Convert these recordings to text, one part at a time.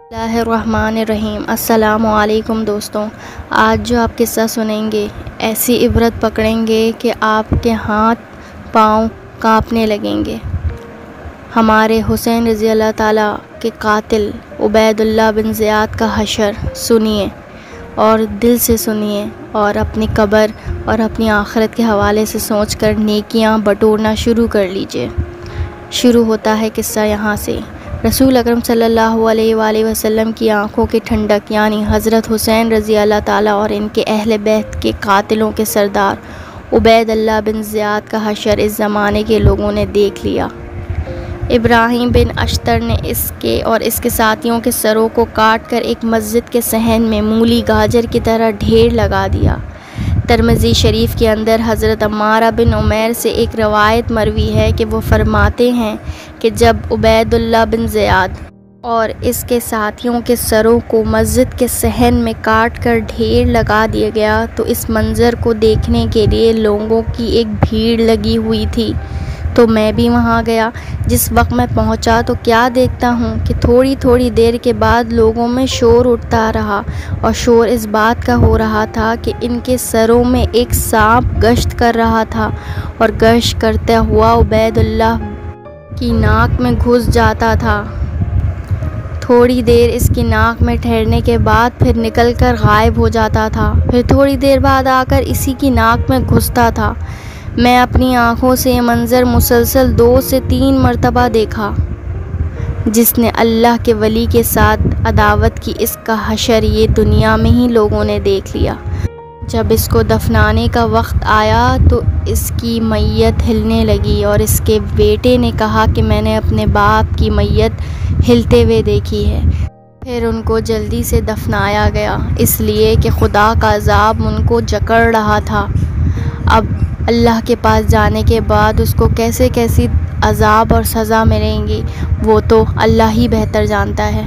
बिस्मिल्लाहिर्रहमानिर्रहीम। अस्सलामु अलैकुम दोस्तों, आज जो आप किस्सा सुनेंगे ऐसी इबरत पकड़ेंगे कि आपके हाथ पाँव कांपने लगेंगे। हमारे हुसैन रज़ी अल्लाह ताला के कातिल उबैदुल्लाह बिन ज़ियाद का हशर सुनिए और दिल से सुनिए और अपनी कब्र और अपनी आखिरत के हवाले से सोचकर नेकियां बटोरना शुरू कर लीजिए। शुरू होता है किस्सा यहाँ से। रसूल अकरम सल्लल्लाहु अलैहि वसल्लम की आंखों की ठंडक यानी हज़रत हुसैन रज़ी अल्लाह ताला और इनके अहले बैत के कातिलों के सरदार उबैदुल्लाह बिन ज़ियाद का हशर इस ज़माने के लोगों ने देख लिया। इब्राहीम बिन अश्तर ने इसके और इसके साथियों के सरों को काट कर एक मस्जिद के सहन में मूली गाजर की तरह ढेर लगा दिया। तिरमिज़ी शरीफ के अंदर हज़रत अम्मारा बिन उमैर से एक रवायत मरवी है कि वो फरमाते हैं कि जब उबैदुल्लाह बिन ज़ियाद और इसके साथियों के सरों को मस्जिद के सहन में काट कर ढेर लगा दिया गया तो इस मंज़र को देखने के लिए लोगों की एक भीड़ लगी हुई थी। तो मैं भी वहाँ गया। जिस वक्त मैं पहुँचा तो क्या देखता हूँ कि थोड़ी थोड़ी देर के बाद लोगों में शोर उठता रहा और शोर इस बात का हो रहा था कि इनके सरों में एक सांप गश्त कर रहा था और गश्त करता हुआ उबैदुल्लाह की नाक में घुस जाता था। थोड़ी देर इसकी नाक में ठहरने के बाद फिर निकलकर गायब हो जाता था, फिर थोड़ी देर बाद आकर इसी की नाक में घुसता था। मैं अपनी आँखों से ये मंज़र मुसलसल 2 से 3 मरतबा देखा। जिसने अल्लाह के वली के साथ अदावत की इसका हशर ये दुनिया में ही लोगों ने देख लिया। जब इसको दफनाने का वक्त आया तो इसकी मैयत हिलने लगी और इसके बेटे ने कहा कि मैंने अपने बाप की मैयत हिलते हुए देखी है। फिर उनको जल्दी से दफनाया गया इसलिए कि खुदा का अज़ाब उनको जकड़ रहा था। अब अल्लाह के पास जाने के बाद उसको कैसे कैसी अज़ाब और सज़ा मिलेंगी वो तो अल्लाह ही बेहतर जानता है।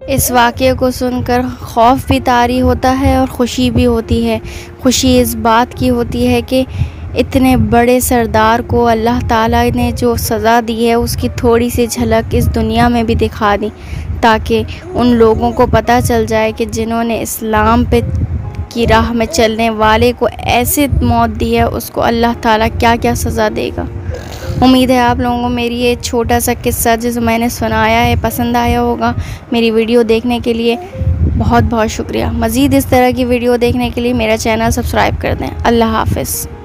इस वाक़े को सुनकर खौफ भी तारी होता है और ख़ुशी भी होती है। ख़ुशी इस बात की होती है कि इतने बड़े सरदार को अल्लाह ताला ने जो सज़ा दी है उसकी थोड़ी सी झलक इस दुनिया में भी दिखा दी ताकि उन लोगों को पता चल जाए कि जिन्होंने इस्लाम पे की राह में चलने वाले को ऐसे मौत दी है उसको अल्लाह ताला क्या क्या सज़ा देगा। उम्मीद है आप लोगों को मेरी ये छोटा सा किस्सा जिसे मैंने सुनाया है पसंद आया होगा। मेरी वीडियो देखने के लिए बहुत बहुत शुक्रिया। मज़ीद इस तरह की वीडियो देखने के लिए मेरा चैनल सब्सक्राइब कर दें। अल्लाह हाफ़िज़।